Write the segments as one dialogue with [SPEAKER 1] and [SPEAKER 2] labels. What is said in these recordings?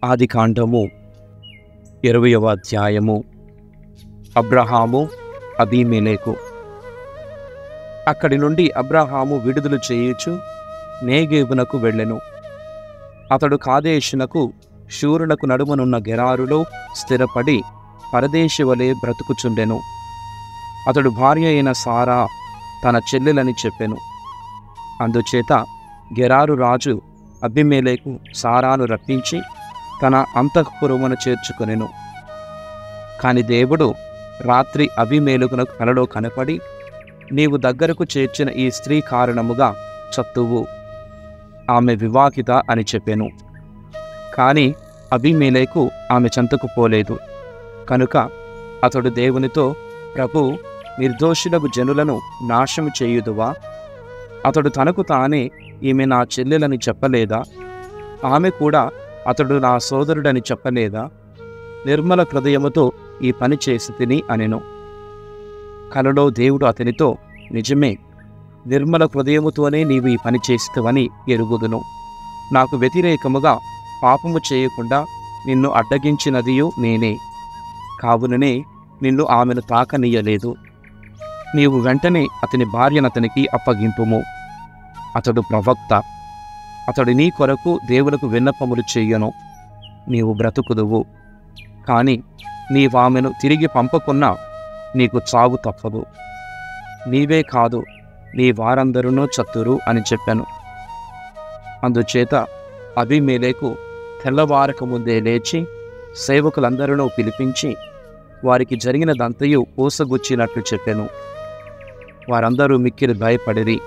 [SPEAKER 1] ఆదికాండము 20వ అధ్యాయము. అబ్రహాము అబీమెలెకు. అక్కడి నుండి అబ్రహాము విడుదల చేయుచు నేగేబునకు వెళ్ళెను. అతడు కాదేశునకు శూరులకు నడుమనున్న గెరారులో స్థిరపడి పరదేశి వలె బ్రతుకుచుండెను. అతడు భార్య అయిన సారా తన చెల్లెలని చెప్పెను. అందుచేత గెరారు రాజు అబీమెలెకు సారాను రప్పించి తన అంతఃపురమున చేర్చుకొనెను. కాని దేవుడు రాత్రి అబీమెలెకునకు కలలో కనపడి, నీవు దగ్గరకు చేర్చిన ఈ స్త్రీ కారణముగా చత్తువు, ఆమె వివాహిత అని చెప్పెను. కాని అబీమెలెకు ఆమె చెంతకు పోలేదు. కనుక అతడు దేవునితో, ప్రభు, నిర్దోషులకు జనులను నాశము చేయుదువా? అతడు తనకు తానే ఈమె నా చెల్లెలని చెప్పలేదా? ఆమె కూడా అతడు నా సోదరుడని చెప్పలేదా? నిర్మల హృదయముతో ఈ పని చేసి తిని అనెను. కలలో దేవుడు అతనితో, నిజమే, నిర్మల హృదయముతోనే నీవు ఈ పని చేస్తావని ఎరుగుదును. నాకు వ్యతిరేకముగా పాపము చేయకుండా నిన్ను అడ్డగించినదియు నేనే. కావుననే నిన్ను ఆమెను తాకనీయలేదు. నీవు వెంటనే అతని భార్యనతనికి అప్పగింపుము. అతడు ప్రవక్త. అతడు నీ కొరకు దేవునికి విన్నపములు చెయ్యను. నీవు బ్రతుకుదువు. కాని నీవామెను తిరిగి పంపకున్నా నీకు చావు తప్పదు. నీవే కాదు, నీ వారందరూ చత్తురు అని చెప్పాను. అందుచేత అబీమెలెకు తెల్లవారక ముందే లేచి సేవకులందరినూ పిలిపించి వారికి జరిగినదంతయు పూసగుచ్చినట్లు చెప్పెను. వారందరూ మిక్కిలి భయపడిరి.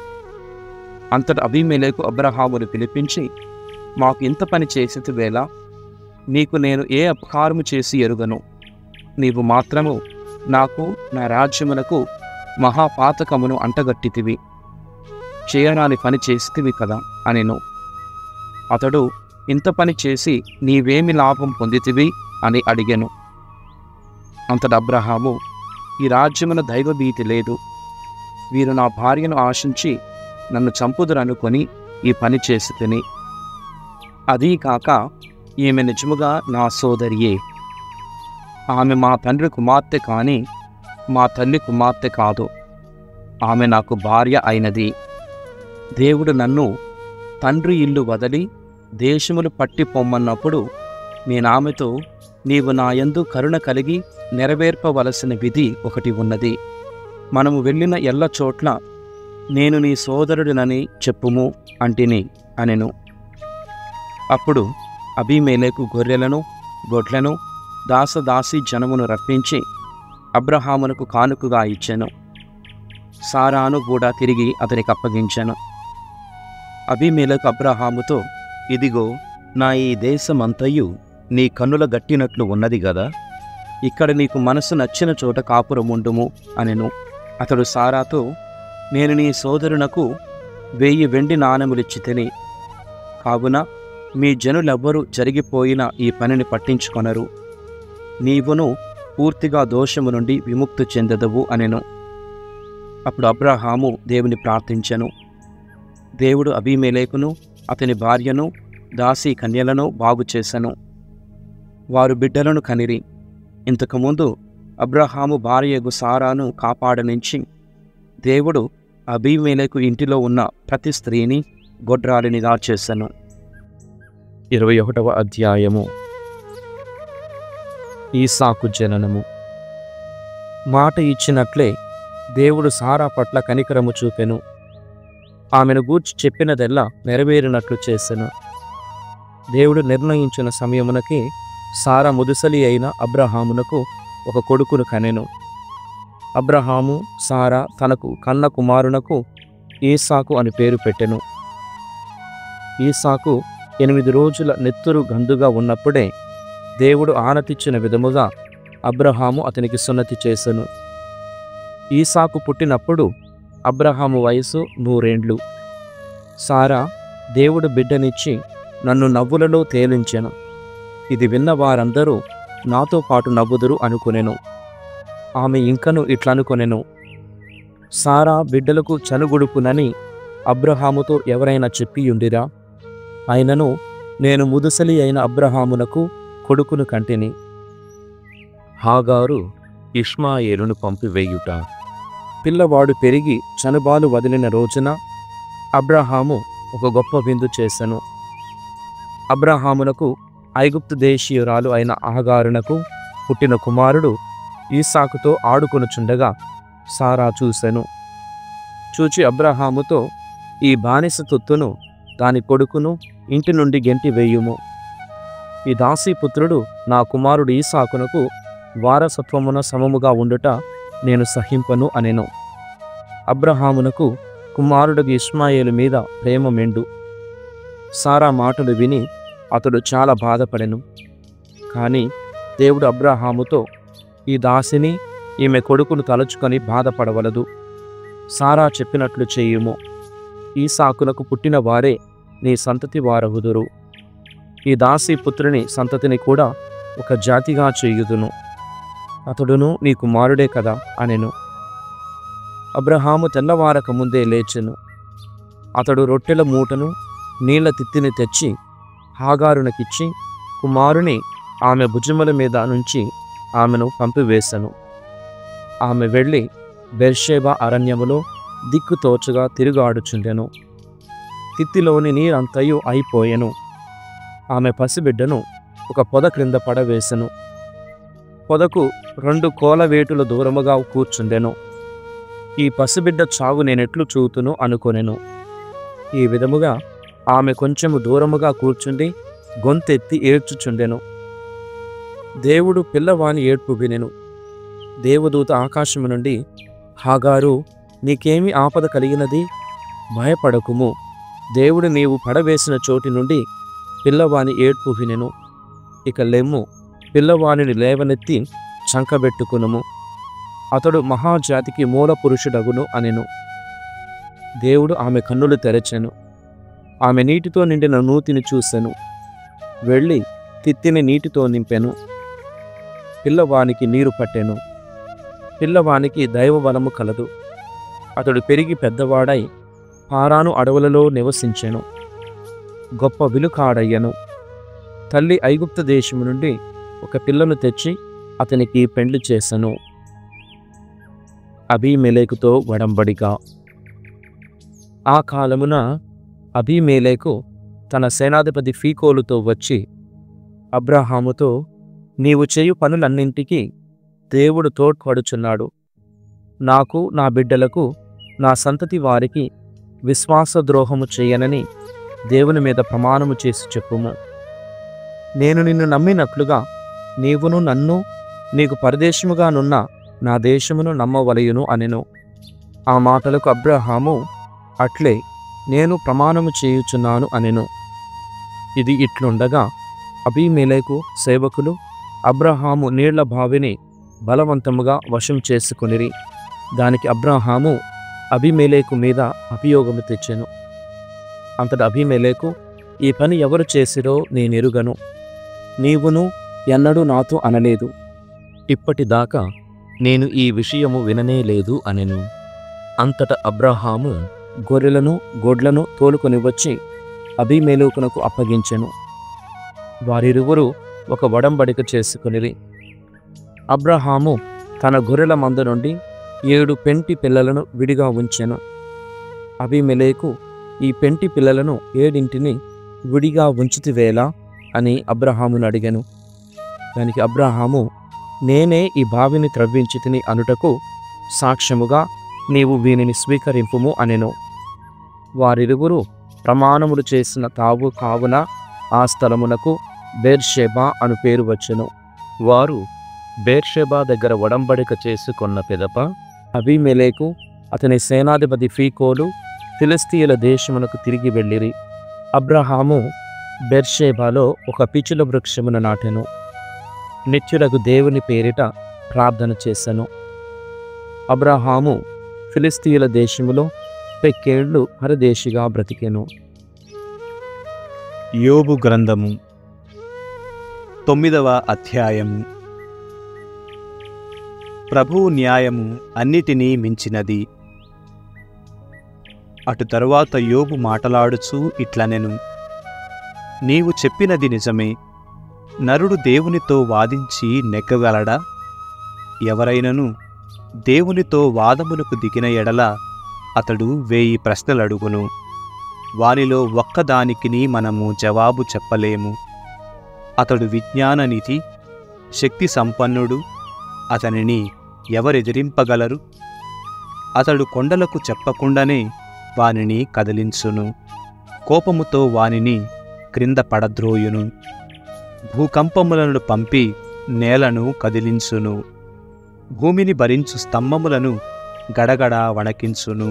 [SPEAKER 1] అంతట అబీమెలెకు అబ్రహామును పిలిపించి, మాకు ఇంత పని చేసితివేళ? నీకు నేను ఏ అపకారము చేసి ఎరుగను. నీవు మాత్రము నాకు నా రాజ్యమునకు మహాపాతకమును అంటగట్టితివి. చేయరాని పని చేసితివి కదా అనెను. అతడు, ఇంత పని చేసి నీవేమి లాభం పొందితివి అని అడిగెను. అంతట అబ్రహాము, ఈ రాజ్యమున దైవభీతి లేదు. వీరు నా భార్యను ఆశించి నన్ను చంపుదురనుకొని ఈ పని చేసి తిని. అదీ కాక ఈమె నిజముగా నా సోదరియే. ఆమె మా తండ్రి కుమార్తె కాని మా తల్లి కుమార్తె కాదు. ఆమె నాకు భార్య అయినది. దేవుడు నన్ను తండ్రి ఇల్లు వదిలి దేశములు పట్టి పొమ్మన్నప్పుడు నేనామెతో, నీవు నా యందు కరుణ కలిగి నెరవేర్పవలసిన విధి ఒకటి ఉన్నది. మనము వెళ్ళిన ఎల్ల చోట్ల నేను నీ సోదరుడినని చెప్పుము అంటిని అనెను. అప్పుడు అబీమెలెకు గొర్రెలను గొడ్లను దాసదాసీ జనమును రప్పించి అబ్రహామునకు కానుకగా ఇచ్చెను. సారాను కూడా తిరిగి అతనికి అప్పగించెను. అబీమెలెకు అబ్రహాముతో, ఇదిగో, నా ఈ దేశమంతయు నీ కన్నుల గట్టినట్లు ఉన్నది గదా, ఇక్కడ నీకు మనసు నచ్చిన చోట కాపురముండుము అనెను. అతడు సారాతో, నేను నీ సోదరునకు 1000 వెండి నాణెములిచ్చి తిని, కావున మీ జనులెవ్వరూ జరిగిపోయిన ఈ పనిని పట్టించుకొనరు. నీవును పూర్తిగా దోషము నుండి విముక్తి చెందదవు అనెను. అప్పుడు అబ్రహాము దేవుని ప్రార్థించెను. దేవుడు అబీమెలెకును అతని భార్యను దాసీ కన్యలను బాగు చేసెను. వారు బిడ్డలను కనిరి. ఇంతకుముందు అబ్రహాము భార్యగు సారాను కాపాడనించి దేవుడు అబీమెలెకు ఇంటిలో ఉన్న ప్రతి స్త్రీని గొడ్రాలినిగా చేసెను. 21వ అధ్యాయము. ఈసాకు జననము. మాట ఇచ్చినట్లే దేవుడు సారా పట్ల కనికరము చూపెను. ఆమెను గూర్చి చెప్పినదెల్లా నెరవేరినట్లు చేసెను. దేవుడు నిర్ణయించిన సమయమునకే సారా ముదుసలి అయిన అబ్రహామునకు ఒక కొడుకును కనెను. అబ్రహాము సారా తనకు కన్న కుమారునకు ఈసాకు అని పేరు పెట్టెను. ఈసాకు 8 రోజుల నెత్తురు గందుగా ఉన్నప్పుడే దేవుడు ఆనతిచ్చిన విధముగా అబ్రహాము అతనికి సున్నతి చేసెను. ఈసాకు పుట్టినప్పుడు అబ్రహాము వయసు 100 ఏండ్లు. సారా, దేవుడు బిడ్డనిచ్చి నన్ను నవ్వులలో తేలించెను. ఇది విన్న వారందరూ నాతో పాటు నవ్వుదురు అనుకొనెను. ఆమె ఇంకను ఇట్లనుకొనెను, సారా బిడ్డలకు చనుగుడుపునని అబ్రహాముతో ఎవరైనా చెప్పియుండిరా? అయినను నేను ముదుసలి అయిన అబ్రహామునకు కొడుకును కంటిని. హాగారు ఇష్మాయేలును పంపివేయుట. పిల్లవాడు పెరిగి చనుబాలు వదిలిన రోజున అబ్రహాము ఒక గొప్ప విందు చేసెను. అబ్రహామునకు ఐగుప్తు దేశీయురాలు అయిన హాగారునకు పుట్టిన కుమారుడు ఈసాకుతో ఆడుకొనుచుండగా సారా చూసెను. చూచి అబ్రహాముతో, ఈ బానిస తొత్తును దాని కొడుకును ఇంటి నుండి గెంటి వేయుము. ఈ దాసీపుత్రుడు నా కుమారుడు ఈసాకునకు వారసత్వమున సమముగా ఉండుట నేను సహింపను అనెను. అబ్రహామునకు కుమారుడు ఇష్మాయేలు మీద ప్రేమ మెండు. సారా మాటలు విని అతడు చాలా బాధపడెను. కానీ దేవుడు అబ్రహాముతో, ఈ దాసిని ఈమె కొడుకును తలుచుకొని బాధపడవలదు. సారా చెప్పినట్లు చేయుము. ఈసాకునకు పుట్టిన వారే నీ సంతతి వారగుదురు. ఈ దాసీపుత్రుని సంతతిని కూడా ఒక జాతిగా చేయుదును. అతడును నీ కుమారుడే కదా అనెను. అబ్రహాము తెల్లవారక ముందే లేచెను. అతడు రొట్టెల మూటను నీళ్ల తిత్తిని తెచ్చి హాగారునకిచ్చి కుమారుని ఆమె భుజముల మీద నుంచి ఆమెను పంపివేశను. ఆమె వెళ్ళి బెర్షెబా అరణ్యములో దిక్కుతోచగా తిరుగాడుచుండెను. తిత్తిలోని నీరంతయు అయిపోయెను. ఆమె పసిబిడ్డను ఒక పొద క్రింద పడవేశెను. పొదకు 2 కోలవేటుల దూరముగా కూర్చుండెను. ఈ పసిబిడ్డ చావు నేనెట్లు చూతును అనుకొనెను. ఈ విధముగా ఆమె కొంచెము దూరముగా కూర్చుండి గొంతెత్తి ఏడ్చుచుండెను. దేవుడు పిల్లవాని ఏడ్పు వినెను. దేవదూత ఆకాశము నుండి, హాగారు, నీకేమి ఆపద కలిగినది? భయపడకుము. దేవుడు నీవు పడవేసిన చోటి నుండి పిల్లవాని ఏడ్పు వినెను. ఇక లెమ్ము, పిల్లవానిని లేవనెత్తి చంకబెట్టుకునుము. అతడు మహాజాతికి మూల పురుషుడగును అనెను. దేవుడు ఆమె కన్నులు తెరచెను. ఆమె నీటితో నిండిన నూతిని చూసెను. వెళ్ళి తిత్తిని నీటితో నింపెను. పిల్లవానికి నీరు పట్టెను. పిల్లవానికి దైవబలము కలదు. అతడు పెరిగి పెద్దవాడై పారాను అడవులలో నివసించెను. గొప్ప విలుకాడయ్యను. తల్లి ఐగుప్తు దేశము నుండి ఒక పిల్లను తెచ్చి అతనికి పెండ్లి చేసెను. అబీమెలెకుతో ఒడంబడిక. ఆ కాలమున అబీమెలెకు తన సేనాధిపతి ఫీకోలుతో వచ్చి అబ్రహాముతో, నీవు చేయు పనులన్నింటికీ దేవుడు తోడ్పడుచున్నాడు. నాకు, నా బిడ్డలకు, నా సంతతి వారికి విశ్వాసద్రోహము చేయనని దేవుని మీద ప్రమాణము చేసి చెప్పుము. నేను నిన్ను నమ్మినట్లుగా నీవును నన్ను, నీకు పరదేశముగానున్న నా దేశమును నమ్మవలయును అనెను. ఆ మాటలకు అబ్రహాము, అట్లే నేను ప్రమాణము చేయుచున్నాను అనెను. ఇది ఇట్లుండగా అబీమెలెకు సేవకులు అబ్రహాము నీళ్ల బావిని బలవంతముగా వశం చేసుకొనిరి. దానికి అబ్రహాము అబీమెలెకు మీద అభియోగము తెచ్చెను. అంతట అబీమెలెకు, ఈ పని ఎవరు చేసిరో నేనెరుగను. నీవును ఎన్నడూ నాతో అనలేదు. ఇప్పటిదాకా నేను ఈ విషయము విననే లేదు అనెను. అంతట అబ్రహాము గొర్రెలను గొడ్లను తోలుకొని వచ్చి అబీమెలెకునకు అప్పగించెను. వారిరువురు ఒక ఒడంబడిక చేసుకొనిరి. అబ్రహాము తన గొర్రెల మంద నుండి 7 పెంటి పిల్లలను విడిగా ఉంచెను. అబీమెలెకు, ఈ పెంటి పిల్లలను 7 విడిగా ఉంచితివేలా అని అబ్రహామును అడిగెను. దానికి అబ్రహాము, నేనే ఈ బావిని త్రవ్వించితిని అనుటకు సాక్ష్యముగా నీవు వీనిని స్వీకరింపుము అనెను. వారిరువురు ప్రమాణములు చేసిన తావు కావున ఆ స్థలమునకు బెర్షెబా అను పేరు వచ్చెను. వారు బెర్షెబా దగ్గర ఒడంబడిక చేసుకొన్న పిదప అబీమెలెకు అతని సేనాధిపతి ఫీకోలు ఫిలిష్తీయుల దేశమునకు తిరిగి వెళ్ళిరి. అబ్రహాము బెర్షెబాలో ఒక పిచుల వృక్షమును నాటెను. నిత్యులకు దేవుని పేరిట ప్రార్థన చేసెను. అబ్రహాము ఫిలిష్తీయుల దేశములో 10 ఏళ్ళు పరదేశిగా బ్రతికెను.
[SPEAKER 2] యోబు గ్రంథము 9వ అధ్యాయము. ప్రభువు న్యాయము అన్నిటినీ మించినది. అటు తరువాత యోబు మాటలాడుచూ ఇట్లనెను, నీవు చెప్పినది నిజమే. నరుడు దేవునితో వాదించి నెగ్గగలడా? ఎవరైనను దేవునితో వాదమునకు దిగిన ఎడల అతడు 1000 ప్రశ్నలడుగును. వానిలో ఒక్కదానికిని మనము జవాబు చెప్పలేము. అతడు విజ్ఞాననిధి, శక్తి సంపన్నుడు. అతనిని ఎవరెదిరింపగలరు? అతడు కొండలకు చెప్పకుండానే వానిని కదిలించును. కోపముతో వానిని క్రింద పడద్రోయును. భూకంపములను పంపి నేలను కదిలించును. భూమిని భరించు స్తంభములను గడగడ వణకించును.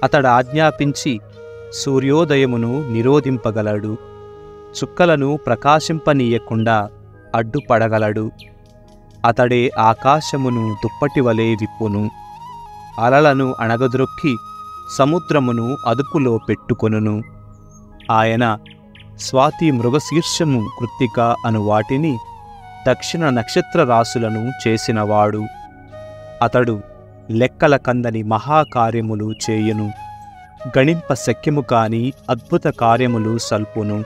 [SPEAKER 2] అతడు ఆజ్ఞాపించి సూర్యోదయమును నిరోధింపగలడు. చుక్కలను ప్రకాశింపనీయకుండా అడ్డుపడగలడు. అతడే ఆకాశమును దుప్పటివలే విప్పును. అలలను అణగద్రొక్కి సముద్రమును అదుపులో పెట్టుకొనును. ఆయన స్వాతి మృగశీర్షము కృత్తిక అను వాటిని దక్షిణ నక్షత్ర రాశులను చేసినవాడు. అతడు లెక్కల కందని మహాకార్యములు చేయును. గణింప శక్యము కాని అద్భుత కార్యములు సల్పును.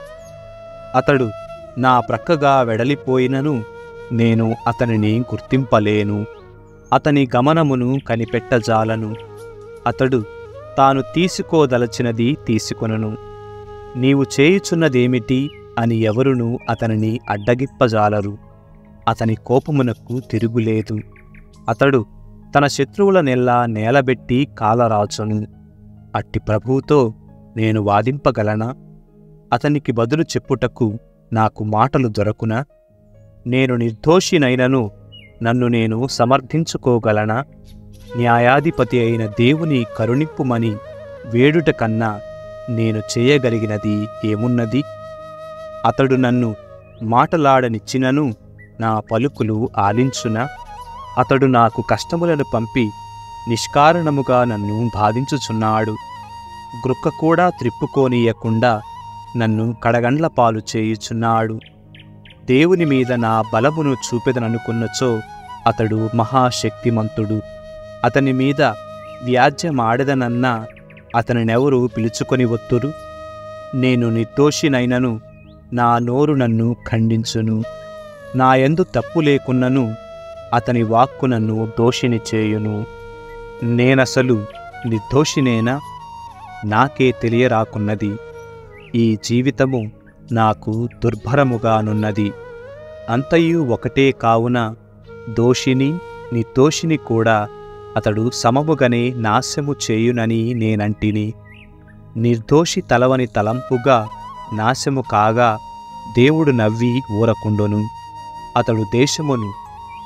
[SPEAKER 2] అతడు నా ప్రక్కగా వెడలిపోయినను నేను అతనిని గుర్తింపలేను. అతని గమనమును కనిపెట్టజాలను. అతడు తాను తీసుకోదలచినది తీసుకొనును. నీవు చేయుచున్నదేమిటి అని ఎవరునూ అతనిని అడ్డగిప్పజాలరు. అతని కోపమునకు తిరుగులేదు. అతడు తన శత్రువులనెల్లా నేలబెట్టి కాలరాచును. అట్టి ప్రభువుతో నేను వాదింపగలనా? అతనికి బదులు చెప్పుటకు నాకు మాటలు దొరకునా? నేను నిర్దోషినైనను నన్ను నేను సమర్థించుకోగలనా? న్యాయాధిపతి అయిన దేవుని కరుణింపుమని వేడుట కన్నా నేను చేయగలిగినది ఏమున్నది? అతడు నన్ను మాటలాడనిచ్చినను నా పలుకులు ఆలించునా? అతడు నాకు కష్టములను పంపి నిష్కారణముగా నన్ను బాధించుచున్నాడు. గ్రుక్క కూడా త్రిప్పుకోనీయకుండా నన్ను కడగండ్ల పాలు చేయుచున్నాడు. దేవుని మీద నా బలమును చూపెదననుకున్నచో అతడు మహాశక్తిమంతుడు. అతని మీద వ్యాజ్యమాడదనన్నా అతనినెవరు పిలుచుకొని వత్తురు? నేను నిర్దోషినైనను నా నోరు నన్ను ఖండించును. నా యందు తప్పు లేకున్నను అతని వాక్కు నన్ను దోషిని చేయును. నేనసలు నిర్దోషినేనా? నాకే తెలియరాకున్నది. ఈ జీవితము నాకు దుర్భరముగానున్నది. అంతయు ఒకటే కావున దోషిని నిర్దోషిని కూడా అతడు సమముగనే నాశము చేయునని నేనంటిని. నిర్దోషి తలవని తలంపుగా నాశము కాగా దేవుడు నవ్వి ఊరకుండును. అతడు దేశమును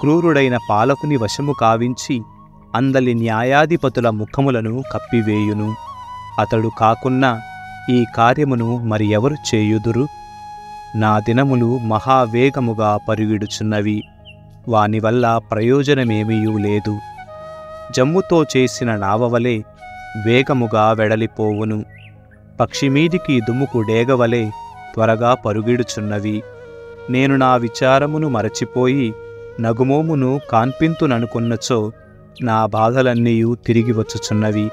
[SPEAKER 2] క్రూరుడైన పాలకుని వశము కావించి అందలి న్యాయాధిపతుల ముఖములను కప్పివేయును. అతడు కాకున్నా ఈ కార్యమును మరి ఎవరు చేయుదురు? నా దినములు మహావేగముగా పరుగిడుచున్నవి. వానివల్ల ప్రయోజనమేమీయూ లేదు. జమ్ముతో చేసిన నావవలే వేగముగా వెడలిపోవును. పక్షిమీదికి దుమ్ముకు డేగవలే త్వరగా పరుగిడుచున్నవి. నేను నా విచారమును మరచిపోయి నగుమోమును కాన్పింతుననుకున్నచో నా బాధలన్నీయూ తిరిగి వచ్చుచున్నవి.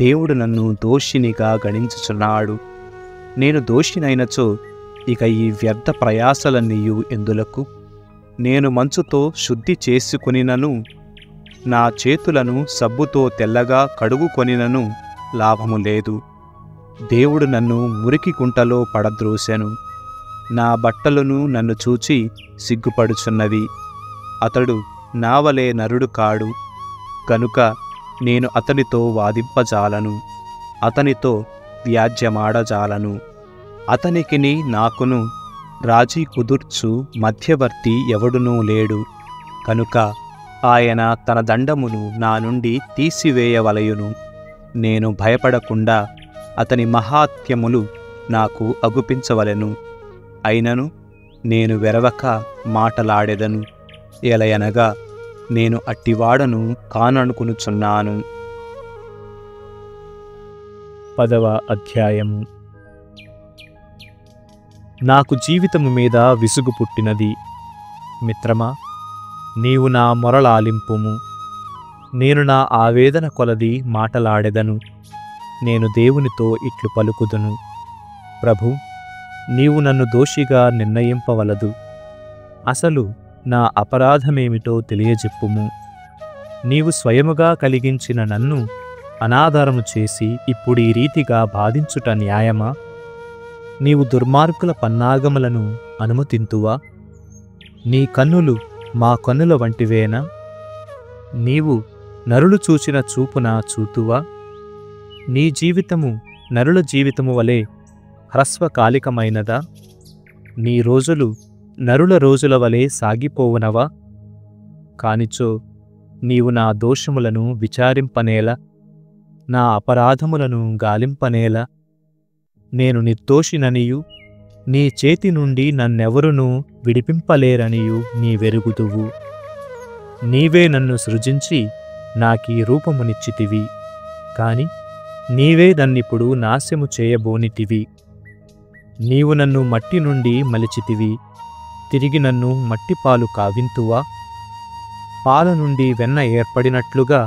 [SPEAKER 2] దేవుడు నన్ను దోషినిగా గణించుచున్నాడు. నేను దోషినైనచో ఇక ఈ వ్యర్థ ప్రయాసలన్నీయూ ఎందులకు? నేను మంచుతో శుద్ధి చేసుకొనినను నా చేతులను సబ్బుతో తెల్లగా కడుగుకొనినను లాభము లేదు. దేవుడు నన్ను మురికి గుంటలో పడద్రోసెను. నా బట్టలను నన్ను చూచి సిగ్గుపడుచున్నవి. అతడు నావలే నరుడు కాడు కనుక నేను అతనితో వాదింపజాలను. అతనితో వ్యాజ్యమాడజాలను. అతనికిని నాకును రాజీ కుదుర్చు మధ్యవర్తి ఎవడునూ లేడు. కనుక ఆయన తన దండమును నా నుండి తీసివేయవలయును. నేను భయపడకుండా అతని మహాత్యములు నాకు అగుపించవలెను. అయినను నేను వెరవక మాటలాడెదను. ఎలయనగా నేను అట్టివాడను కాననుకునుచున్నాను.
[SPEAKER 1] 10వ అధ్యాయము. నాకు జీవితము మీద విసుగు పుట్టినది. మిత్రమా, నీవు నా మొరలాలింపుము. నేను నా ఆవేదన కొలది మాటలాడెదను. నేను దేవునితో ఇట్లు పలుకుదును: ప్రభు, నీవు నన్ను దోషిగా నిర్ణయింపవలదు. అసలు నా అపరాధమేమిటో తెలియజెప్పుము. నీవు స్వయముగా కలిగించిన నన్ను అనాదరము చేసి ఇప్పుడు ఈ రీతిగా బాధించుట న్యాయమా? నీవు దుర్మార్గుల పన్నాగములను అనుమతింతువా? నీ కన్నులు మా కన్నుల వంటివేనా? నీవు నరులు చూచిన చూపున చూతువా? నీ జీవితము నరుల జీవితము వలె హ్రస్వకాలికమైనదా? నీ రోజులు నరుల రోజుల వలె సాగిపోవునవా? కానిచో నీవు నా దోషములను విచారింపనేలా, నా అపరాధములను గాలింపనేలా? నేను నిర్దోషిననియు నీ చేతి నుండి నన్నెవరునూ విడిపింపలేరనియు నీవెరుగుదువు. నీవే నన్ను సృజించి నాకీ రూపమునిచ్చితివి, కాని నీవే నన్నిప్పుడు నాశము చేయబోనితివి. నీవు నన్ను మట్టి నుండి మలిచితివి, తిరిగి నన్ను మట్టిపాలు కావింతువా? పాల నుండి వెన్న ఏర్పడినట్లుగా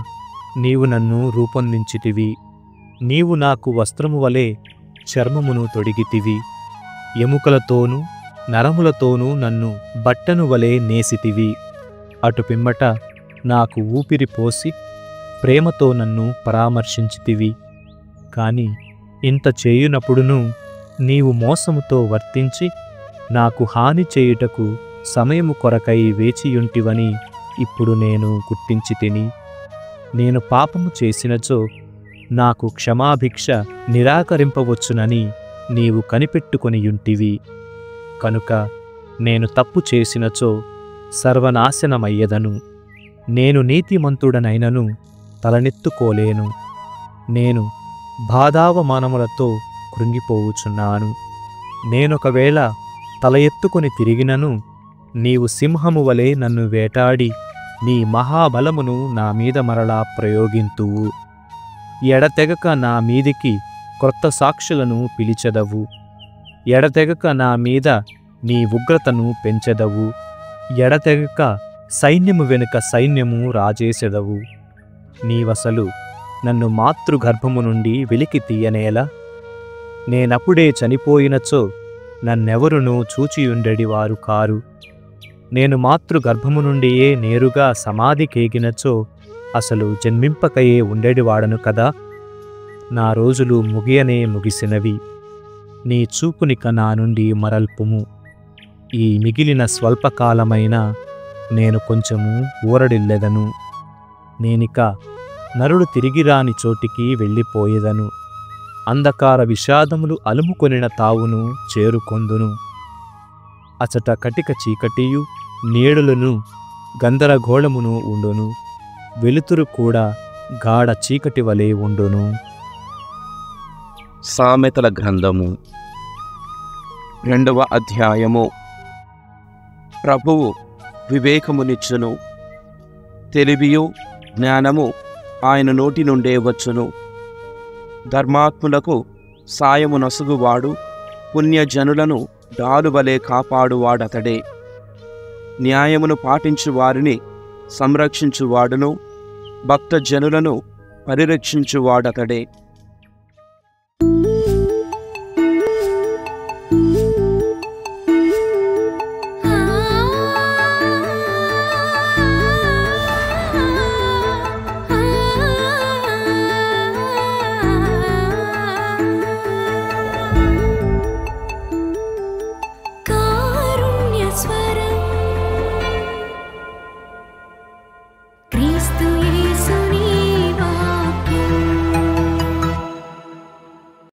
[SPEAKER 1] నీవు నన్ను రూపొందించితివి. నీవు నాకు వస్త్రము వలె చర్మమును తొడిగితివి, ఎముకలతోనూ నరములతోనూ నన్ను బట్టను వలె నేసితివి. అటు పిమ్మట నాకు ఊపిరి పోసి ప్రేమతో నన్ను పరామర్శించితివి. కాని ఇంత చేయునప్పుడును నీవు మోసముతో వర్తించి నాకు హాని చేయుటకు సమయము కొరకై వేచియుంటివని ఇప్పుడు నేను గుర్తించితిని. నేను పాపము చేసినచో నాకు క్షమాభిక్ష నిరాకరింపవచ్చునని నీవు కనిపెట్టుకొనియుంటివి. కనుక నేను తప్పు చేసినచో సర్వనాశనమయ్యదను. నేను నీతిమంతుడనైనను తలనెత్తుకోలేను. నేను బాధావమానములతో కృంగిపోవుచున్నాను. నేనొకవేళ తల ఎత్తుకొని తిరిగినను నీవు సింహము వలె నన్ను వేటాడి నీ మహాబలమును నా మీద మరలా ప్రయోగింతువు. ఎడతెగక నా మీదికి క్రొత్త సాక్షులను పిలిచెదవు. ఎడతెగక నా మీద నీ ఉగ్రతను పెంచెదవు. ఎడతెగక సైన్యము వెనుక సైన్యము రాజేసెదవు. నీవసలు నన్ను మాతృగర్భము నుండి వెలికి తీయనేలా? నేనప్పుడే చనిపోయినచో నన్నెవరునూ చూచియుండెడివారు కారు. నేను మాతృగర్భము నుండియే నేరుగా సమాధికేగినచో అసలు జన్మింపకయే ఉండేడివాడను కదా. నా రోజులు ముగియనే ముగిసినవి. నీ చూపునిక నా నుండి మరల్పుము. ఈ మిగిలిన స్వల్పకాలమైన నేను కొంచెము ఊరడిల్లెదను. నేనిక నరుడు తిరిగిరాని చోటికి వెళ్ళిపోయేదను. అంధకార విషాదములు అలుముకొనిన తావును చేరుకొందును. అచట కటిక చీకటియు నీడలను గందరగోళమును ఉండును. వెలుతురు కూడా గాఢ చీకటి వలె ఉండును.
[SPEAKER 3] సామెతల గ్రంథము 2వ అధ్యాయము. ప్రభువు వివేకమునిచ్చును, తెలివియు జ్ఞానము ఆయన నోటి నుండే వచ్చును. ధర్మాత్ములకు సాయము నొసగువాడు, పుణ్యజనులను డాలువలే కాపాడువాడతడే. న్యాయమును పాటించు వారిని సంరక్షించువాడును, భక్తజనులను పరిరక్షించువాడతడే.